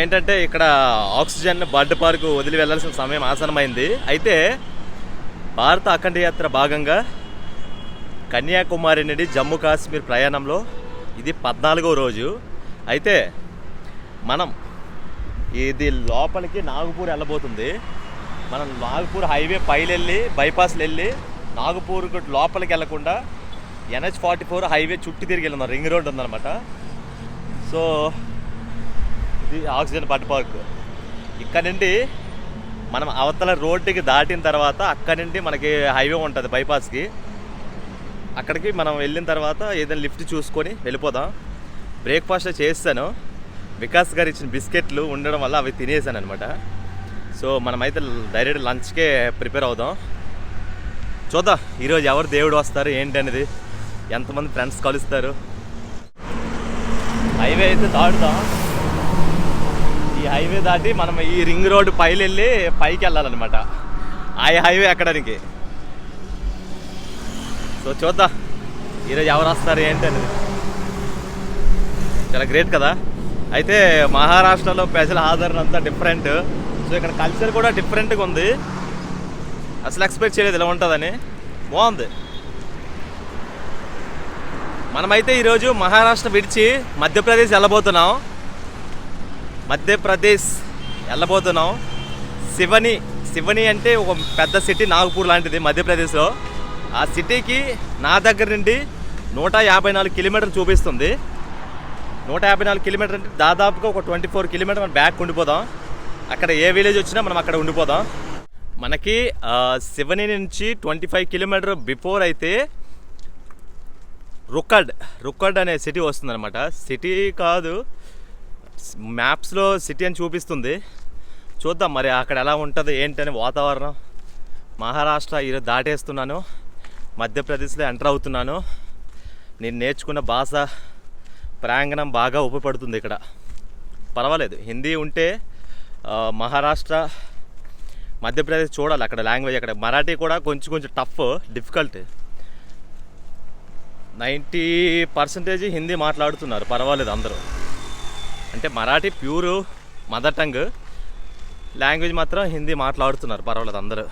ఏంటంటే ఇక్కడ oxygen bird park వదిలి వెళ్లాల్సిన సమయం ఆసనమైంది. అయితే భారత అఖండ యాత్ర భాగంగా కన్యాకుమారి నుండి జమ్మూ కాశ్మీర్ ప్రయాణంలో ఇది 14వ రోజు. అయితే మనం ఇది లోపలికి నాగపూర్ వెళ్ళబోతుంది. మనం నాగపూర్ హైవే పైలెళ్ళి బైపాస్లు వెళ్ళి నాగపూర్ లోపలికి వెళ్ళకుండా NH44 హైవే చుట్టూ తిరిగి వెళ్ళిందాం. రింగ్ రోడ్ ఉందన్నమాట. సో ఇది ఆక్సిజన్ బర్డ్ పార్క్. ఇక్కడ నుండి మనం అవతల రోడ్డుకి దాటిన తర్వాత అక్కడ నుండి మనకి హైవే ఉంటుంది బైపాస్కి. అక్కడికి మనం వెళ్ళిన తర్వాత ఏదైనా లిఫ్ట్ చూసుకొని వెళ్ళిపోదాం. బ్రేక్ఫాస్ట్ చేస్తాను. వికాస్ గారు ఇచ్చిన బిస్కెట్లు ఉండడం వల్ల అవి తినేసాను అనమాట. సో మనమైతే డైరెక్ట్ లంచ్కే ప్రిపేర్ అవుదాం. చూద్దాం ఈరోజు ఎవరు దేవుడు వస్తారు ఏంటి అనేది, ఎంతమంది ఫ్రెండ్స్ కలుస్తారు. హైవే అయితే దాటుదాం. ఈ హైవే దాటి మనం ఈ రింగ్ రోడ్ పైకి వెళ్ళాలన్నమాట. ఆ హైవే ఎక్కడానికి. సో చూద్దాం ఈరోజు ఎవరు వస్తారు ఏంటి అనేది. చాలా గ్రేట్ కదా. అయితే మహారాష్ట్రలో ప్రజల ఆదరణ అంతా డిఫరెంట్. సో ఇక్కడ కల్చర్ కూడా డిఫరెంట్గా ఉంది. అసలు ఎక్స్పెక్ట్ చేయలేదు ఇలా ఉంటుందని. బాగుంది. మనమైతే ఈరోజు మహారాష్ట్ర విడిచి మధ్యప్రదేశ్ వెళ్ళబోతున్నాం. శివని అంటే ఒక పెద్ద సిటీ, నాగపూర్ లాంటిది మధ్యప్రదేశ్లో. ఆ సిటీకి నా దగ్గర నుండి 154 కిలోమీటర్లు చూపిస్తుంది. 154 కిలోమీటర్ అంటే దాదాపుగా ఒక 24 కిలోమీటర్ మనం బ్యాక్ ఉండిపోదాం. అక్కడ ఏ విలేజ్ వచ్చినా మనం అక్కడ ఉండిపోదాం. మనకి శివని నుంచి 25 కిలోమీటర్ బిఫోర్ అయితే రుక్కడ్ అనే సిటీ వస్తుందన్నమాట. సిటీ కాదు, మ్యాప్స్లో సిటీ అని చూపిస్తుంది. చూద్దాం మరి అక్కడ ఎలా ఉంటుంది ఏంటని వాతావరణం. మహారాష్ట్ర ఈరోజు దాటేస్తున్నాను, మధ్యప్రదేశ్లో ఎంటర్ అవుతున్నాను. నేను నేర్చుకున్న భాష ప్రాంగణం బాగా ఉపయోగపడుతుంది ఇక్కడ. పర్వాలేదు, హిందీ ఉంటే మహారాష్ట్ర మధ్యప్రదేశ్ చూడాలి. అక్కడ లాంగ్వేజ్, అక్కడ మరాఠీ కూడా కొంచెం డిఫికల్ట్. 90% హిందీ మాట్లాడుతున్నారు, పర్వాలేదు అందరూ. అంటే Marathi pure mother tongue, language మాత్రం హిందీ మాట్లాడుతున్నారు, పర్వాలేదు అందరూ.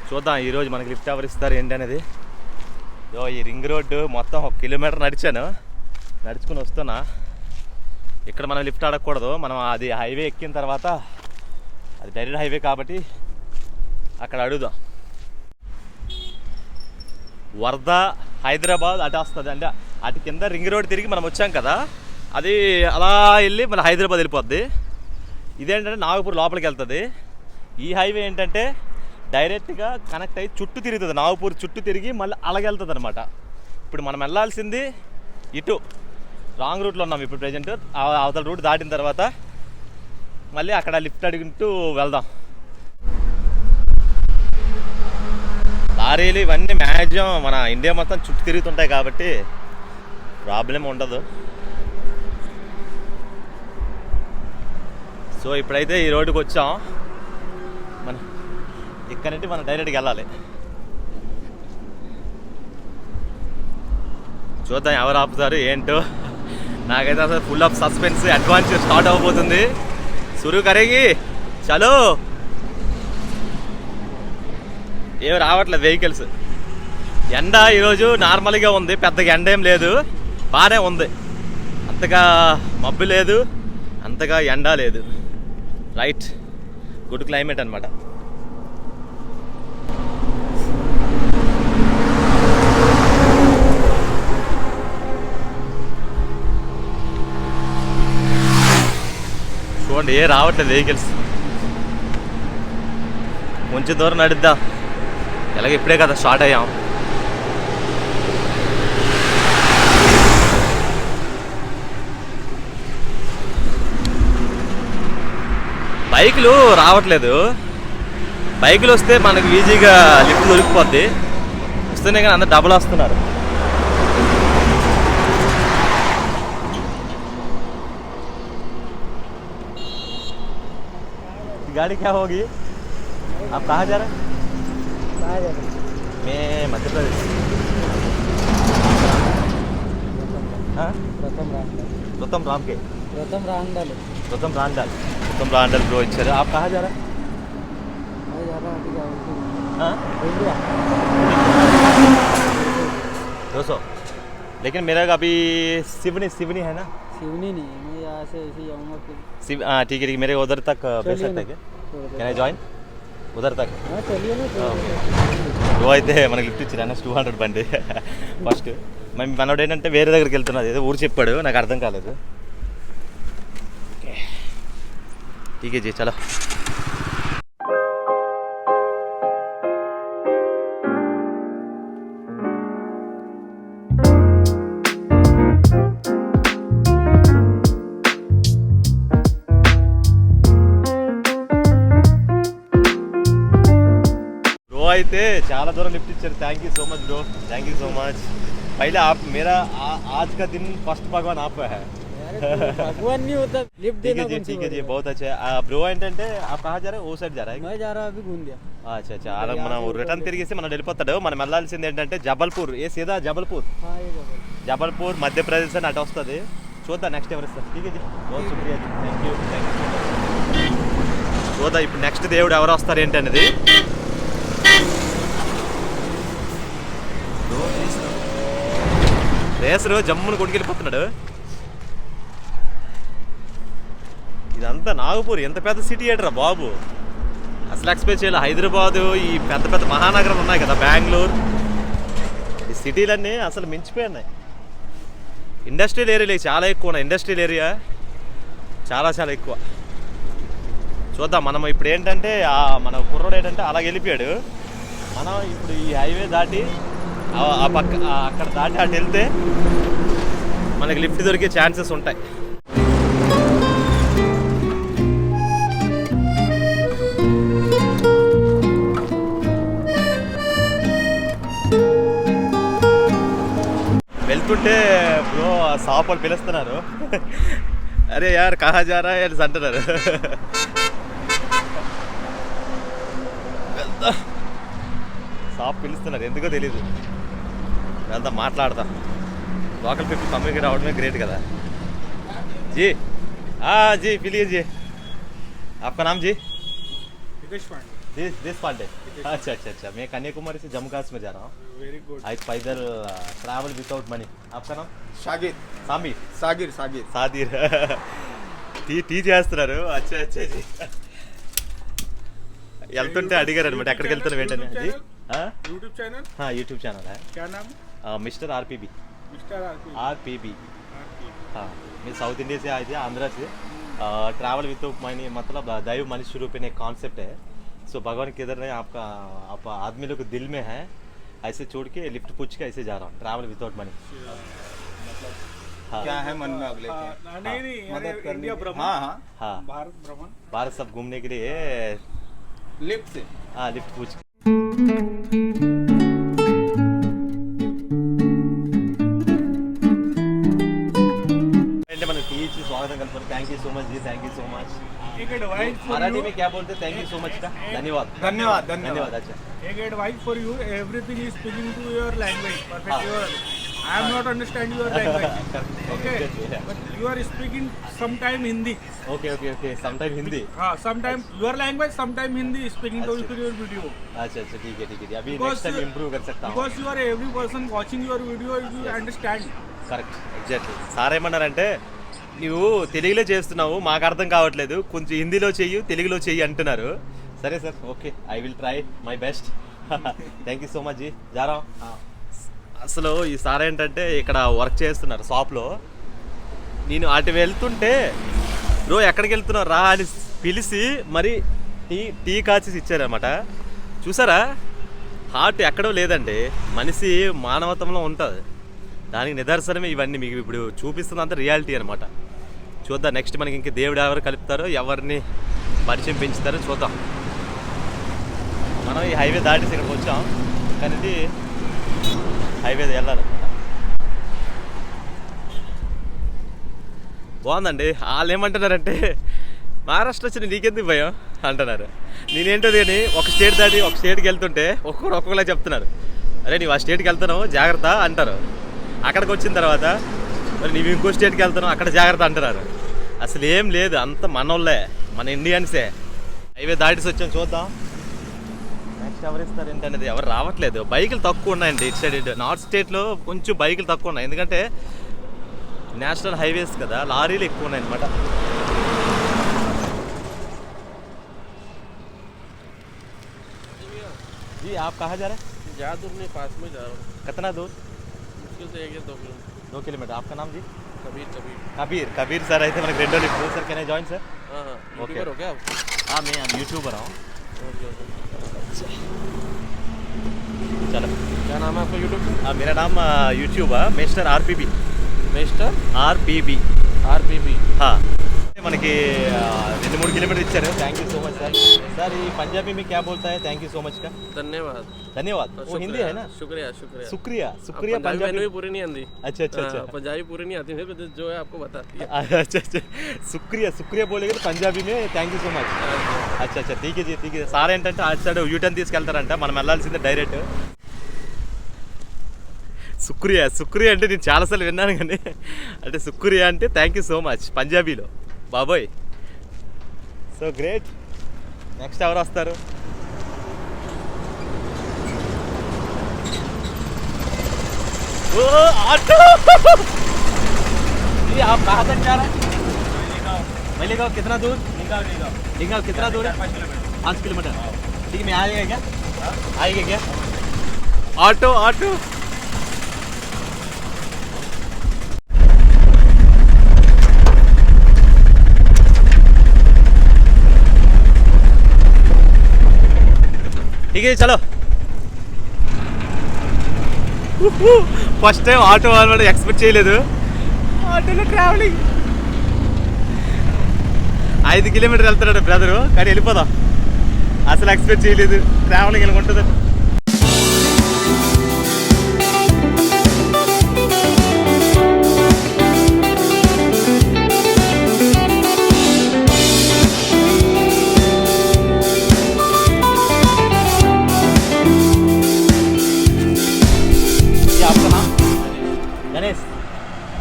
చూద్దాం ఈరోజు మనకి లిఫ్ట్ ఎవరు ఇస్తారు ఏంటి అనేది. ఈ రింగ్ రోడ్డు మొత్తం 1 కిలోమీటర్ నడుచుకుని వస్తున్నా. ఇక్కడ మనం లిఫ్ట్ అడగకూడదు. మనం అది హైవే ఎక్కిన తర్వాత, అది డైరెక్ట్ హైవే కాబట్టి అక్కడ అడుగుదాం. వర్ధా హైదరాబాద్ అటు వస్తుంది. అంటే అటు కింద రింగ్ రోడ్ తిరిగి మనం వచ్చాం కదా, అది అలా వెళ్ళి మన హైదరాబాద్ వెళ్ళిపోద్ది. ఇదేంటంటే నాగపూర్ లోపలికి వెళ్తుంది. ఈ హైవే ఏంటంటే డైరెక్ట్గా కనెక్ట్ అయ్యి చుట్టూ తిరుగుతుంది. నాగపూర్ చుట్టూ తిరిగి మళ్ళీ అలాగెళ్తుంది అనమాట. ఇప్పుడు మనం వెళ్ళాల్సింది ఇటు రాంగ్ రూట్లో ఉన్నాం ఇప్పుడు ప్రెజెంట్. అవతల రూట్ దాటిన తర్వాత మళ్ళీ అక్కడ లిఫ్ట్ అడుగుంటూ వెళ్దాం. లారీలు ఇవన్నీ మ్యాక్సిమం మన ఇండియా మొత్తం చుట్టూ తిరుగుతుంటాయి కాబట్టి ప్రాబ్లం ఉండదు. సో ఇప్పుడైతే ఈ రోడ్డుకి వచ్చాం. మన ఇక్కడ నుండి మనం డైరెక్ట్గా వెళ్ళాలి. చూద్దాం ఎవరు ఆపుతారు ఏంటో. నాకైతే అసలు full of suspense. Advance start అవ్వబోతుంది. సురు కరేగి చలో. ఏమి రావట్లేదు వెహికల్స్. ఎండ ఈరోజు నార్మల్గా ఉంది, పెద్దగా ఎండ ఏం లేదు, బాగానే ఉంది. అంతగా మబ్బు లేదు, అంతగా ఎండ లేదు. రైట్, గుడ్ క్లైమేట్ అనమాట. చూడండి ఏ రావట్లేదు వెహికల్స్. కొంచెం దూరం నడుద్దాం. ఎలాగ ఇప్పుడే కదా స్టార్ట్ అయ్యాం. బైకులు రావట్లేదు. బైకులు వస్తే మనకు ఈజీగా లిఫ్ట్ దొరికిపోద్ది. వస్తేనే కానీ అందరు డబుల్ వస్తున్నారు. गाड़ी क्या होगी? आप कहाँ जा रहे हैं? मैं मध्य प्रदेश। प्रथम राम के प्रथम रांगडाल प्रथम रांडल ब्रो इच्छा आप कहाँ जा रहा है मैं जा रहा अभी हाँ इंडिया 200 लेकिन मेरा अभी सिवनी है ना सिवनी नहीं, मैं यहाँ से ऐसे जाऊँगा फिर। हाँ ठीक है मेरे उधर तक भेज चलिए सकते हैं ना। क्या कैन आई జాయిన్ उधर तक हाँ चलिए ना బ్రో అయితే మనకి లిఫ్ట్ ఇచ్చారు అన్న 200 బండి ఫస్ట్ మనోడు ఏంటంటే వేరే దగ్గరికి వెళ్తున్నది ఏదో ఊరు చెప్పాడు నాకు అర్థం కాలేదు ठीक है जी चलो అయితే చాలా దూరం లిఫ్ట్ ఇచ్చారు thank you so much bro thank you so much पहले आप मेरा आज का दिन फर्स्ट भगवान आप है भगवान नहीं होता लिफ्ट देना ठीक है जी बहुत अच्छा है ब्रो ఏంటంటే आप कहाँ जा रहे हो वो साइड जा रहा है मैं जा रहा अभी गोंदिया अच्छा अच्छा అలా మనం రిటర్న్ తిరిగేసి మనం వెళ్ళిపోతాడు మనం వెళ్ళాల్సింది ఏంటంటే జబల్పూర్ ఏ సీదా జబల్పూర్ हाँ ये जबल జబల్పూర్ మధ్యప్రదేశ్ అని అటు వస్తుంది చూద్దాం నెక్స్ట్ ఎవరు వస్తారు ठीक है जी बहुत शुक्रिया जी థ్యాంక్ యూ చూద్దాం ఇప్పుడు నెక్స్ట్ దేవుడు ఎవరు వస్తారు ఏంటనేది రేసరు జమ్మును కొట్టుకెళ్ళిపోతున్నాడు ఇదంతా నాగపూర్ ఎంత పెద్ద సిటీ ఏటరా బాబు అసలు ఎక్స్పెక్ట్ చేయాలి హైదరాబాదు ఈ పెద్ద పెద్ద మహానగరాలు ఉన్నాయి కదా బెంగళూరు ఈ సిటీలన్నీ అసలు మించిపోయినాయి ఇండస్ట్రియల్ ఏరియాలు చాలా ఎక్కువ ఉన్నాయి ఇండస్ట్రియల్ ఏరియా చాలా చాలా ఎక్కువ చూద్దాం మనం ఇప్పుడు ఏంటంటే మన కుర్రోడు ఏంటంటే అలా వెళ్ళిపోయాడు మనం ఇప్పుడు ఈ హైవే దాటి ఆ పక్క అక్కడ దాటి అటు వెళ్తే మనకి లిఫ్ట్ దొరికే ఛాన్సెస్ ఉంటాయి వెళ్తుంటే బ్రో షాప్ వాళ్ళు పిలుస్తున్నారు అరే యార్ కహా జారా అని అంటున్నారు షాప్ పిలుస్తున్నారు ఎందుకో తెలీదు వెళ్దాం మాట్లాడదాం లోకల్ పీపుల్ కమ్యూనికేట్ రావడమే గ్రేట్ కదా जी हाँ जी पिलिए जी आपका नाम जी देश पांडे अच्छा अच्छा अच्छा मैं कन्याकुमारी से जम्मू कश्मीर जा रहा हूँ वेरी गुड आई पैदल ट्रैवल विदाउट मनी आपका नाम सागिर सामीर सागिर सागिर सादिर టీ చేస్తున్నారు అచ్చా అచ్చా జీ వెళ్తుంటే అడిగారు అనమాట ఎక్కడికి వెళ్తున్నా ఏంటని అది यूट्यूब चैनल हाँ यूट्यूब चैनल है क्या नाम मिस्टर आरपीबी मिस्टर आरपीबी हाँ मैं साउथ इंडिया से आए थे आंध्रा से ट्रैवल विथ मनी मतलब दैव मनुष्य रूप में एक कॉन्सेप्ट है सो भगवान किधर नहीं आपका आप आदमी लोग दिल में है ऐसे छोड़ के लिफ्ट पूछ के ऐसे जा रहा हूँ ट्रैवल विदाउट मनी क्या है मन में अगले नहीं मदद करने इंडिया के- भ्रमण हाँ हाँ हाँ भारत भ्रमण भारत सब घूमने के लिए लिफ्ट से हाँ लिफ्ट पूछ के అంటే మనకి టీ ఇచ్చి స్వాగతం కలుపుతారు thank you so much ji thank you so much एक एडवाइस मराठी में क्या बोलते थैंक यू सो मच का धन्यवाद धन्यवाद धन्यवाद धन्यवाद अच्छा एक advice for you everything is speaking to your language हाँ. Perfect your I am not understand your language okay Yeah. But you are speaking some time Hindi okay okay okay sometime Hindi हाँ some time your language some time Hindi speaking to अच्छा. Your video अच्छा अच्छा ठीक है अभी Because next time improve कर सकता हूँ because you are every person watching your video you understand correct exactly sir ఏమన్నారంటే నువ్వు తెలుగులో చేస్తున్నావు మాకు అర్థం కావట్లేదు కొంచెం హిందీలో చెయ్యి తెలుగులో చెయ్యి అంటున్నారు సరే sir okay I will try my best thank you so much ji జారా అసలు ఈ సార్ ఏంటంటే ఇక్కడ వర్క్ చేస్తున్నారు షాప్లో నేను అటు వెళ్తుంటే బ్రో ఎక్కడికి వెళ్తున్నావు రా అని పిలిచి మరి టీ కాచేసి ఇచ్చారనమాట చూసారా హార్ట్ ఎక్కడో లేదండి మనిషి మానవత్వంలో ఉంటుంది దానికి నిదర్శనమే ఇవన్నీ మీకు ఇప్పుడు చూపిస్తున్నంత రియాలిటీ అనమాట చూద్దాం నెక్స్ట్ మనకి ఇంక దేవుడు ఎవరు కలుపుతారో ఎవరిని పరిచయం పెంచుతారో చూద్దాం మనం ఈ హైవే దాటేసి ఇక్కడికి వచ్చాం కానీ ఇది హైవే వెళ్ళాలన్నమాట బాగుందండి వాళ్ళు ఏమంటున్నారంటే మహారాష్ట్ర వచ్చిన నీకెందుకు భయం అంటున్నారు నేనేంటో కానీ ఒక స్టేట్ దాటి ఒక స్టేట్కి వెళ్తుంటే ఒక్కొక్కలా చెప్తున్నారు అరే నీవు ఆ స్టేట్కి వెళ్తున్నావు జాగ్రత్త అంటారు అక్కడికి వచ్చిన తర్వాత మరి నీవు ఇంకో స్టేట్కి వెళ్తున్నావు అక్కడ జాగ్రత్త అంటున్నారు. అసలు ఏం లేదు, అంత మనోళ్ళే, మన ఇండియన్సే. హైవే దాటిసి వచ్చాం, చూద్దాం నెక్స్ట్ ఎవరు ఇస్తారు ఏంటనేది. ఎవరు రావట్లేదు, బైకులు తక్కువ ఉన్నాయండి ఇటు సైడ్. నార్త్ స్టేట్లో కొంచెం బైకులు తక్కువ ఉన్నాయి, ఎందుకంటే నేషనల్ హైవేస్ కదా, లారీలు ఎక్కువ ఉన్నాయి అనమాట. जी आप कहाँ जा रहे हैं? ज़्यादा दूर नहीं, पास में जा रहा हूँ, कितना दूर? मुश्किल से 1 या 2 किलोमीटर. 2 किलोमीटर. आपका नाम जी? कबीर कबीर. कबीर सर అయితే మనకి రెండో lift. Sir can I join sir? हाँ हाँ. Okay. यूट्यूबर हो क्या आप? हाँ मैं यूट्यूबर हूँ. Okay okay. चलो. क्या नाम है आपका यूट्यूब? मेरा नाम यूट्यूब है मिस्टर आरपीबी. मिस्टर आरपीबी. आरपीबी. हाँ. మనకి 2-3 కిలోమీటర్ ఇచ్చారు. Thank you so much sir. Sir ఈ పంజాబీ में क्या बोलता है? थैंक यू सो मच का. धन्यवाद. धन्यवाद. वो हिंदी है ना? शुक्रिया शुक्रिया. शुक्रिया शुक्रिया पंजाबी पंजाबी. मैंने भी पूरी नहीं आती. अच्छा अच्छा अच्छा. पंजाबी पूरी नहीं आती, मेरे को जो है आपको बताती है. अच्छा अच्छा. शुक्रिया शुक्रिया बोलेगा तो पंजाबी में థ్యాంక్ యూ సో మచ్. అచ్చా అచ్చా ఠీకే జీ ఠీకే. సార్ ఏంటంటే అటు సైడ్ యూటర్న్ తీసుకెళ్తారంట, మనం వెళ్ళాల్సిందే డైరెక్ట్. శుక్రియా శుక్రియా అంటే నేను చాలాసార్లు విన్నాను, కానీ అంటే శుక్రియా అంటే థ్యాంక్ యూ సో మచ్ పంజాబీలో. బాబోయ్ సో గ్రేట్. నెక్స్ట్ ఎవరు వస్తారు? ఓ ఆటో. जी आप कहाँ तक जा रहे हैं? मलेगांव. कितना दूर? लिंगाव कितना दूर है? 5 किलोमीटर. ठीक है, मैं आएगा क्या? आएगा क्या? Auto auto. ठीक है चलो. ఫస్ట్ టైం ఆటో వాళ్ళని ఎక్స్పెక్ట్ చేయలేదు. ఆటోలో ట్రావెలింగ్ 5 కిలోమీటర్లు వెళ్తున్నాడు బ్రదరు, కానీ వెళ్ళిపోదాం. అసలు ఎక్స్పెక్ట్ చేయలేదు ట్రావెలింగ్ ఇలా ఉంటుంది.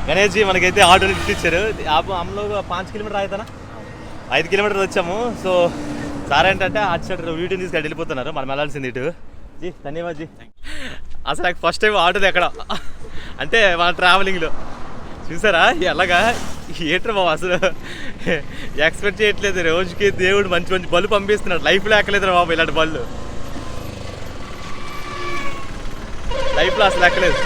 గణేష్ జీ మనకైతే ఆటో లిఫ్ట్ ఇచ్చారు. हम लोग 5 किलोमीटर आए थे ना, 5 కిలోమీటర్ వచ్చాము. సో సార్ ఏంటంటే అటు సైడ్ వీటిని తీసుకెళ్ళి వెళ్ళిపోతున్నారు, మనం వెళ్ళాల్సింది ఇటు. జీ ధన్యవాద్ జీ. అసలు నాకు ఫస్ట్ టైం ఆటోలు ఎక్కడ అంటే మన ట్రావెలింగ్లో చూసారా ఎలాగా ఏటర్ బాబు, అసలు ఎక్స్పెక్ట్ చేయట్లేదు. రోజుకి దేవుడు మంచి మంచి బళ్ళు పంపిస్తున్నాడు, లైఫ్లో ఎక్కలేదు బాబు ఇలాంటి బళ్ళు, లైఫ్లో అసలు ఎక్కలేదు.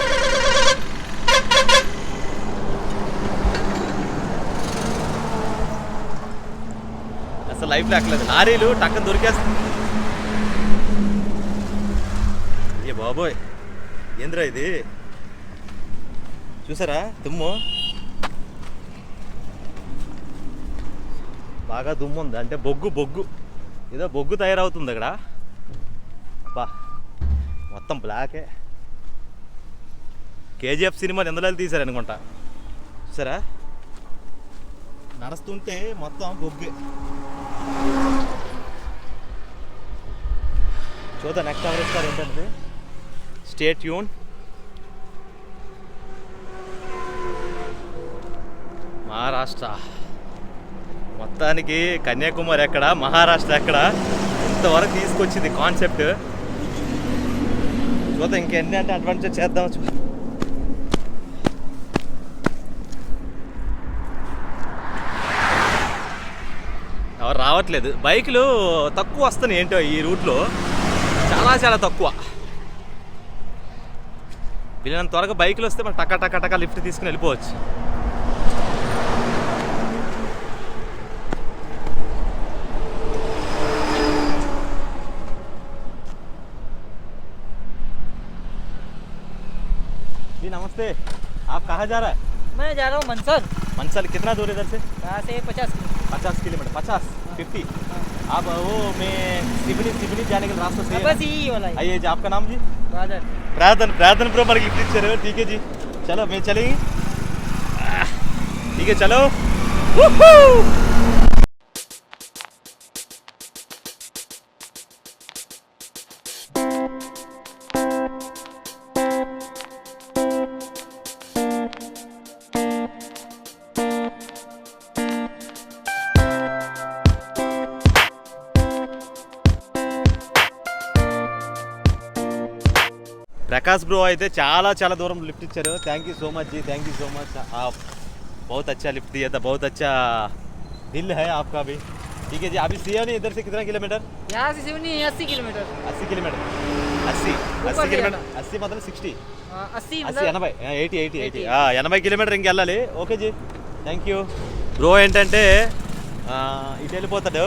అసలు లైఫ్లో ఎక్కలేదు. లారీలు టక్కన దొరికేస్తుంది. ఏ బాబోయ్ ఏంద్రా ఇది, చూసారా దుమ్ము, బాగా దుమ్ము ఉంది. అంటే బొగ్గు బొగ్గు ఏదో బొగ్గు తయారవుతుంది అక్కడ. బా మొత్తం బ్లాకే. కేజీఎఫ్ సినిమాని ఎందులో తీశారనుకుంటా. చూసారా నడుస్తుంటే మొత్తం బొగ్గే. చూద్దాం నెక్స్ట్ ఎవరు ఇస్తారు ఏంటంటే. Stay tune. మహారాష్ట్ర మొత్తానికి కన్యాకుమారి ఎక్కడ, మహారాష్ట్ర ఎక్కడ, ఇంతవరకు తీసుకొచ్చింది కాన్సెప్ట్. చూద్దాం ఇంకెన్ని అంటే అడ్వెంచర్ చేద్దాం. ఎవరు రావట్లేదు, బైకులు తక్కువ వస్తున్నాయి ఏంటో ఈ రూట్లో, చాలా చాలా తక్కువ. వీళ్ళంత త్వరగా బైకులు వస్తే మనం టకా టకా టకా లిఫ్ట్ తీసుకుని వెళ్ళిపోవచ్చు. जी नमस्ते, आप कहाँ जा रहा है? मैं जा रहा हूँ मनसर. मनसर कितना दूर है इधर से? यहाँ से 50 किलोमीटर. 50 किलोमीटर. 50 आप वो मैं सिवनी जाने का रास्ता से बस यही वाला है. आइए जी. आपका नाम जी? राजन. प्रार्थन प्रो पर गिफ्ट इच्छा रहे. ठीक है जी, चलो मैं चलेंगे. ठीक है चलो. प्रकाश ब्रो అయితే చాలా చాలా దూరం లిఫ్ట్ ఇచ్చారు. Thank you so much ji, thank you so much. आप बहुत अच्छा लिफ्ट दिया था, बहुत अच्छा दिल है आपका भी. ठीक है जी. अभी सियोनी इधर से कितना किलोमीटर? यहाँ से सिवनी 80 किलोमीटर. 80 किलोमीटर. 80 किलोमीटर. 80 मतलब 60. 80 80 80 80 80 కిలోమీటర్ ఇంక వెళ్ళాలి. Okay ji, thank you. Bro ఏంటంటే ఇటు వెళ్ళిపోతాడు,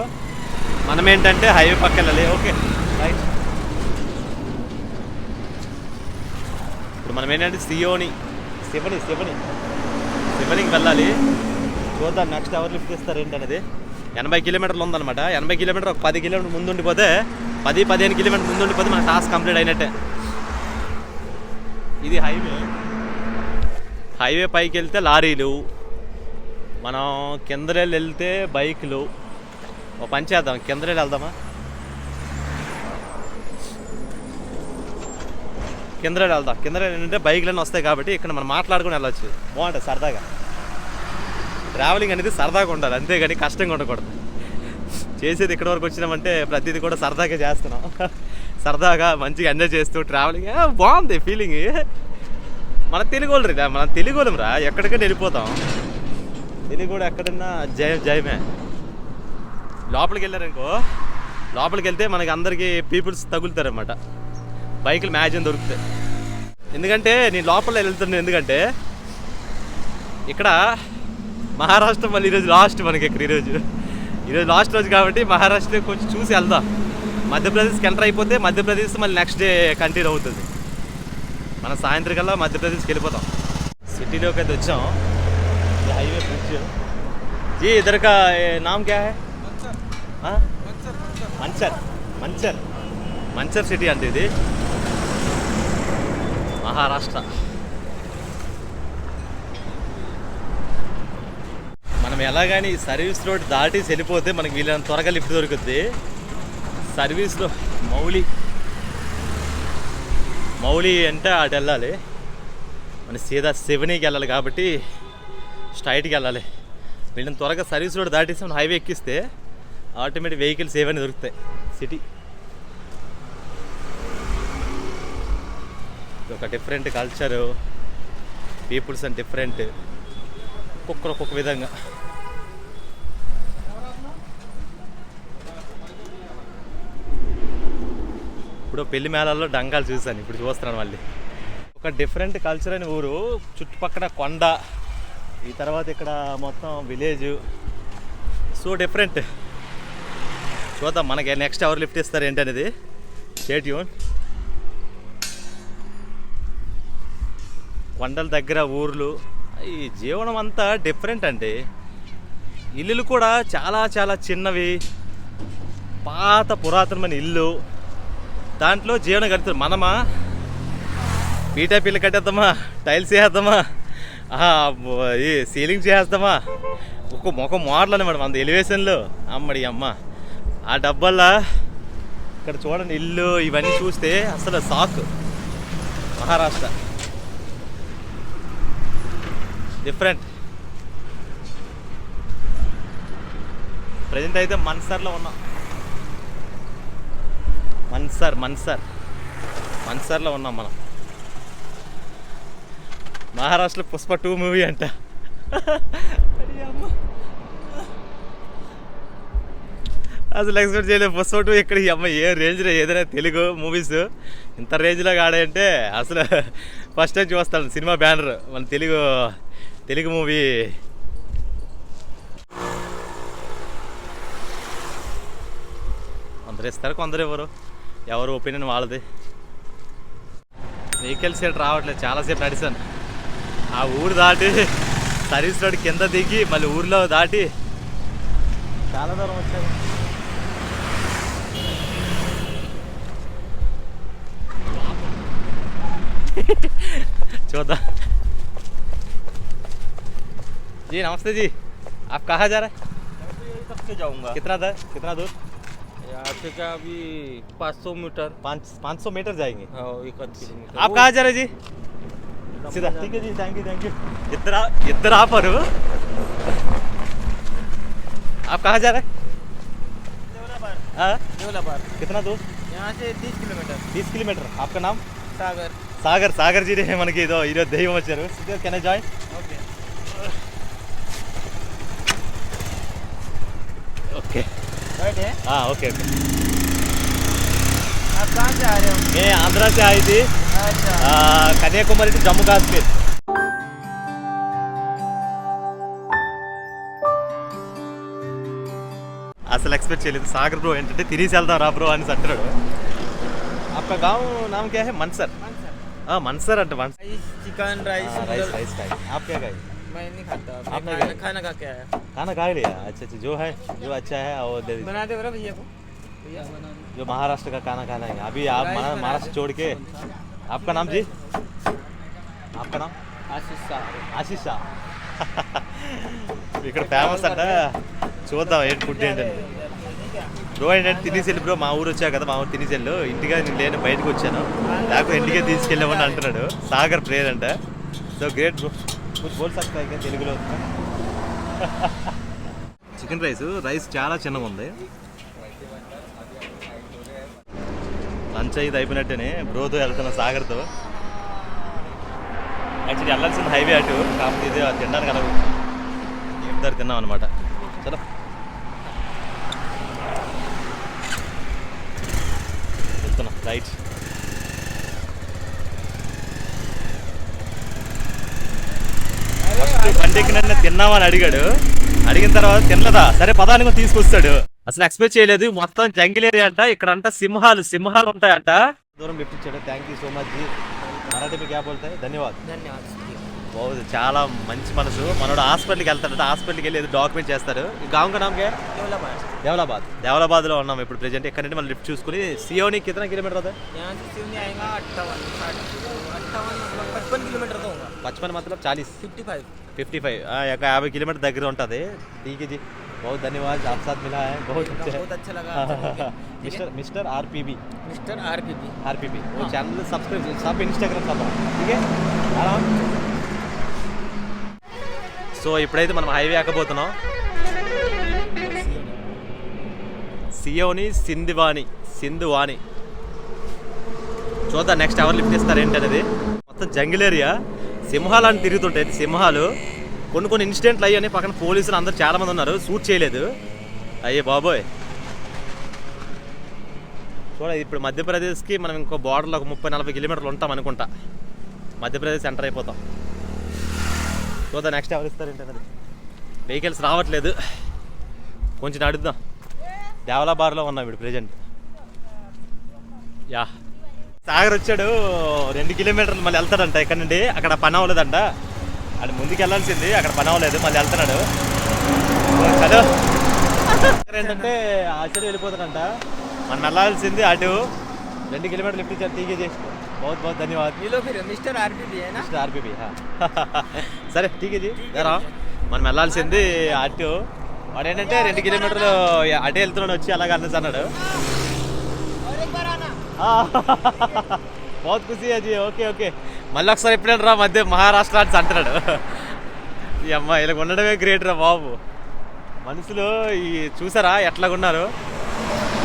మనం ఏంటంటే హైవే పక్క వెళ్ళాలి. Okay right. ఇప్పుడు మనం ఏంటంటే శివనికి వెళ్ళాలి. చూద్దాం నెక్స్ట్ ఎవరు లిఫ్ట్ ఇస్తారు ఏంటనేది. 80 కిలోమీటర్లు ఉందన్నమాట. 80 కిలోమీటర్ ఒక 10 కిలోమీటర్ ముందు ఉండిపోతే 10-15 కిలోమీటర్ ముందు ఉండిపోతే మన టాస్క్ కంప్లీట్ అయినట్టే. ఇది హైవే పైకి వెళ్తే లారీలు, మనం కిందరేళ్ళు వెళ్తే బైకులు. ఓ పని చేద్దాం, కిందరేళ్ళు వెళ్దామా? కిందరేళ్ళు వెళ్దాం. కిందరేళ్ళు ఏంటంటే బైకులన్నీ వస్తాయి కాబట్టి ఇక్కడ మనం మాట్లాడుకుని వెళ్ళొచ్చు. బాగుంటుంది సరదాగా. ట్రావెలింగ్ అనేది సరదాగా ఉండాలి, అంతేగాని కష్టంగా ఉండకూడదు. చేసేది ఇక్కడి వరకు వచ్చినామంటే ప్రతిదీ కూడా సరదాగా చేస్తున్నాం. సరదాగా మంచిగా ఎంజాయ్ చేస్తూ ట్రావెలింగ్ బాగుంది ఫీలింగ్. మన తెలుగు వాళ్ళం రా, ఎక్కడికైనా వెళ్ళిపోతాం. తెలుగు కూడా ఎక్కడన్నా జయమే. లోపలికి వెళ్తే మనకి అందరికీ పీపుల్స్ తగులుతారనమాట. బైకులు మ్యాక్సిమం దొరుకుతాయి. ఎందుకంటే నేను లోపల వెళ్తున్నాను, ఎందుకంటే ఇక్కడ మహారాష్ట్ర మళ్ళీ ఈరోజు లాస్ట్ మనకి. ఇక్కడ ఈరోజు లాస్ట్ రోజు కాబట్టి మహారాష్ట్ర కొంచెం చూసి వెళ్దాం. మధ్యప్రదేశ్కి ఎంటర్ అయిపోతే మధ్యప్రదేశ్ మళ్ళీ నెక్స్ట్ డే కంటిన్యూ అవుతుంది. మనం సాయంత్రం కల్లా మధ్యప్రదేశ్కి వెళ్ళిపోతాం. సిటీలోకి అయితే వచ్చాం. हाईवे ब्रिज जी. इधर का नाम क्या है? मंचर सिटी అంటే ఇది మహారాష్ట్ర. మనం ఎలాగని సర్వీస్ రోడ్ దాటి వెళ్ళిపోతే మనకి వీళ్ళని త్వరగా లిఫ్ట్ దొరుకుతుంది. సర్వీస్లో మౌలి అంటే అటు వెళ్ళాలి. మన సీదా శివనికి వెళ్ళాలి కాబట్టి స్ట్రైట్కి వెళ్ళాలి. వీళ్ళని త్వరగా సర్వీస్ రోడ్ దాటేసి మనం హైవే ఎక్కిస్తే ఆటోమేటిక్ వెహికల్స్ ఏవైనా దొరుకుతాయి. సిటీ ఒక different culture, peoples and different, ఒక్కొక్క విధంగా. ఇప్పుడు పెళ్లి మేళాల్లో డంగాలు చూశాను, ఇప్పుడు చూస్తున్నాను మళ్ళీ. ఒక డిఫరెంట్ కల్చర్ అని ఊరు, చుట్టుపక్కల కొండ, ఈ తర్వాత ఇక్కడ మొత్తం విలేజ్, సో డిఫరెంట్. చూద్దాం మనకి నెక్స్ట్ ఎవరు లిఫ్ట్ ఇస్తారు ఏంటనేది. Stay tune. కొండల దగ్గర ఊర్లు, ఈ జీవనం అంతా డిఫరెంట్ అండి. ఇల్లులు కూడా చాలా చాలా చిన్నవి, పాత పురాతనమైన ఇల్లు, దాంట్లో జీవనం గడుపుతారు. మనమా పీటా పిల్లి కట్టేద్దామా, టైల్స్ వేసేద్దామా, ఈ సీలింగ్ చేసేద్దామా, ఒక మోడల్ అనమాట మన ఎలివేషన్లో. అమ్మడి అమ్మ ఆ డబ్బల్లా ఇక్కడ చూడండి ఇల్లు ఇవన్నీ చూస్తే అసలు షాక్. మహారాష్ట్ర డిఫరెంట్. ప్రజెంట్ అయితే మన్సర్లో ఉన్నాం. మన్సర్లో ఉన్నాం మనం. మహారాష్ట్రలో పుష్ప 2 మూవీ అంట. అసలు ఎక్స్పెక్ట్ చేయలేదు పుష్ప 2 ఇక్కడ. ఈ అమ్మ ఏ రేంజ్లో ఏదైనా తెలుగు మూవీస్ ఇంత రేంజ్లో ఆడాయంటే అసలు ఫస్ట్ టైం చూస్తాను. సినిమా బ్యానర్ మన తెలుగు మూవీ. కొందరు ఇస్తారు, కొందరు ఎవరు ఒపీనియన్ వాళ్ళది. వెహికల్స్ సైడ్ రావట్లేదు, చాలాసేపు నడిచాను. ఆ ఊరు దాటి సర్వీస్ రోడ్ కింద దిగి మళ్ళీ ఊర్లో దాటి చాలా దూరం వచ్చాను. చూద్దాం. जी नमस्ते जी, आप कहाँ जा रहे हैं? तक से जाऊंगा. कितना दूर? यहाँ से क्या अभी 500 मीटर. 500 मीटर जाएंगे. हाँ 1 किलोमीटर. आप कहाँ जा रहे जी? सीधा. ठीक है जी, थैंक यू. इधर आप और आप कहाँ जा रहे हैं? देवला पार. कितना दूर? यहाँ से 30 किलोमीटर. 30 किलोमीटर. आपका नाम? सागर. సాగర్ జీనే మనకి ఇదో ఈరోజు దెయ్యం వచ్చారు. Can I join? ఓకే बैठे ఓకే ఓకే. आप कहाँ से आ रहे हो? मैं आंध्रा से आई थी, अच्छा कन्याकुमारी टू जम्मू काश्मीर. అసలు ఎక్స్పెక్ట్ చేయలేదు. సాగర్ బ్రో ఏంటంటే తిరిగి వెళ్దాం రా బ్రో అని అంటాడు. आपका गाँव नाम क्या है? मनसर. मनसर अंट मनसर. चिकन राइस राइस खाए. आप क्या खाए? मैं नहीं खाता. आपने मैं खाना खा के आया. खाना खा लिया? अच्छा जो है जो अच्छा है वो दे दीजिए. बना दे बोला भैया को. भैया बना दे. जो महाराष्ट्र का खाना खाना है. अभी आप महाराष्ट्र छोड़ के. आपका नाम जी? आपका नाम? ఆశీష్ ఇక్కడ ఫేమస్ అంట. చూద్దాం ఏంటి ఫుడ్ ఏంటంటే. బ్రో ఏంటంటే తినేసి బ్రో, మా ఊరు వచ్చా కదా, మా ఊరు తినేసి ఇంటిగా నేను లేని బయటకు వచ్చాను, లేకపోతే ఇంటికే తీసుకెళ్ళామని అంటున్నాడు. సాగర్ ప్రేయర్ అంట. So great bro. కొంచెం బోల్ సక్తా ఇంకా తెలుగులో. చికెన్ రైస్ చాలా చిన్నగా ఉంది. లంచ్ అయితే అయిపోయినట్టేనే బ్రోతో వెళ్తున్నా సాగర్తో. యాక్చువల్లీ వెళ్ళాల్సిన హైవే అటు, కాకపోతే ఇది తినడానికి అలా ఇద్దరు తిన్నాం అనమాట. చలో వెళ్తున్నా రైట్. ఫస్ట్ బండికి నన్ను తిన్నామని అడిగాడు. అడిగిన తర్వాత తినలేదా, సరే పదానికి తీసుకొస్తాడు. అసలు ఎక్స్పెక్ట్ చేయలేదు. మొత్తం జంగిల్ ఏరియా అంట. ఇక్కడ అంట సింహాలు ఉంటాయంట. దూరం లిఫ్ట్ ఇచ్చాడు. థ్యాంక్ యూ సో మచ్ జీ. మరాఠీ మీ క్యాబ్ బోల్తాయి? ధన్యవాద్. బాగుంది, చాలా మంచి మనసు. మనోడు హాస్పిటల్కి వెళ్తాడట. హాస్పిటల్కి వెళ్ళి ఏదో డాక్యుమెంట్ చేస్తారు. ఈ గాంవ్ కా నామ్ క్యా? దేవలాబాద్లో ఉన్నాం ఇప్పుడు ప్రెజెంట్. ఇక్కడ నుండి మనం లిఫ్ట్ చూసుకుని సియోని కిतना किलोमीटर होता है? यहाँ से सिवनी आएगा 55 किलोमीटर तो होगा. 55 मतलब 40 55. 55 50 किलोमीटर దగ్గర ఉంటుంది. ठीक है जी, बहुत धन्यवाद. आप साथ मिला है, बहुत अच्छा लगा. मिस्टर आरपीबी वो चैनल सब्सक्राइब सब इंस्टाग्राम सब. ठीक है. సో ఇప్పుడైతే మనం హైవే ఎక్కబోతున్నాం. సియోని సింధువాణి చూద్దాం నెక్స్ట్ ఎవరు లిఫ్ట్ ఇస్తారు ఏంటనేది. మొత్తం జంగిల్ ఏరియా. సింహాలు అని తిరుగుతుంటాయి. సింహాలు కొన్ని ఇన్సిడెంట్లు అయ్యాయి. పక్కన పోలీసులు అందరు చాలామంది ఉన్నారు. షూట్ చేయలేదు. అయ్యే బాబోయ్. చూడ ఇప్పుడు మధ్యప్రదేశ్కి మనం ఇంకో బార్డర్లో ఒక 30-40 కిలోమీటర్లు ఉంటాం అనుకుంటా. మధ్యప్రదేశ్ ఎంటర్ అయిపోతాం. చూద్దాం నెక్స్ట్ ఎవరు ఇస్తారు ఏంటనేది. వెహికల్స్ రావట్లేదు, కొంచెం అడుగుదాం. దేవలాబాద్లో ఉన్నాం ఇప్పుడు ప్రెజెంట్. యా సాగర్ వచ్చాడు. 2 కిలోమీటర్లు మళ్ళీ వెళ్తాడంట ఇక్కడ నుండి. అక్కడ పని అవ్వలేదంట. అది ముందుకు వెళ్ళాల్సింది, అక్కడ పని అవ్వలేదు, మళ్ళీ వెళ్తున్నాడు. చదువు ఏంటంటే ఆశ్చర్యం వెళ్ళిపోతాడంట. మనం వెళ్ళాల్సింది అటు. 2 కిలోమీటర్లు లిఫ్ట్ ఇచ్చారు. టీకే చేసి बहुत बहुत धन्यवाद. मिस्टर आरपीबी है ना? మిస్టర్ ఆర్పీబీ. సరే ఠీక్ జీ రా. మనం వెళ్ళాల్సింది అటు. వాడు ఏంటంటే 2 కిలోమీటర్లు అటే వెళ్తున్నాడు వచ్చి అలాగ అన్నది అన్నాడు. बहुत खुशी है जी. ఓకే మళ్ళీ ఒకసారి ఎప్పుడైనా రా మధ్య మహారాష్ట్ర అని అంటున్నాడు. ఈ అమ్మ ఇలా ఉండడమే గ్రేట్ రా బాబు. మనుషులు ఈ చూసారా ఎట్లాగున్నారు,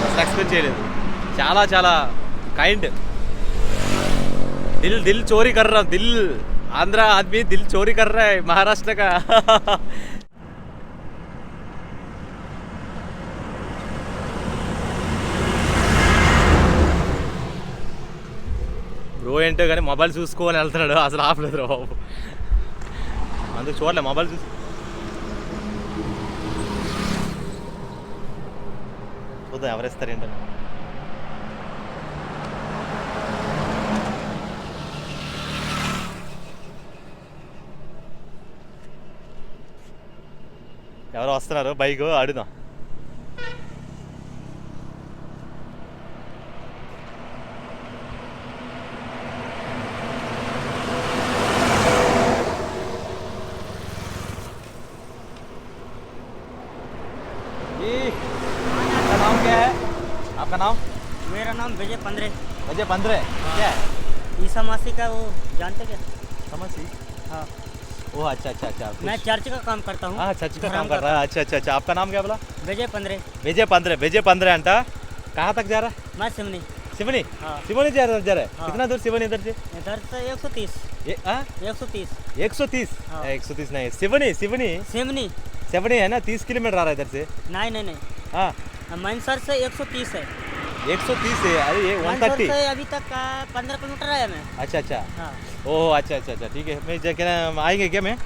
అసలు ఎక్స్పెక్ట్ చేయలేదు. చాలా కైండ్. दिल चोरी कर रहा हूँ. दिल आंध्रा आदमी दिल चोरी कर रहा है महाराष्ट्र का. బ్రో ఏంటో కానీ మొబైల్ చూసుకోవాలని వెళ్తున్నాడు. అసలు ఆపలేదు రా బాబు. అందుకు చూడలే మొబైల్ చూసి. చూద్దాం ఎవరేస్తారు ఏంటని. ఎవరో వస్తున్నారు బైక్, అడుగుదాం. आपका नाम क्या है? आपका नाम? मेरा नाम विजय 15. क्या है? ईसा मसीह का वो जानते क्या? समझी? हाँ. ओह अच्छा मैं चर्च का काम करता हूँ. चर्च का काम कर रहा है. अच्छा आपका नाम क्या बोला? विजय 15. विजय 15 अंटा. कहाँ तक जा रहा है? मैं सिवनी. सिवनी हाँ। सिवनी जा रहा है हाँ। कितना दूर सिवनी इधर से इधर से 130 130 130 हाँ। 130 नहीं सिवनी सिवनी सिवनी सिवनी है ना 30 किलोमीटर आ रहा है इधर से नहीं नहीं नहीं हाँ मैनसर से 130 है 130 है अरे ये मैनसर 130 से अभी तक 15 किलोमीटर आया मैं अच्छा अच्छा हाँ ओह अच्छा अच्छा अच्छा ठीक है मैं क्या आएंगे क्या मैं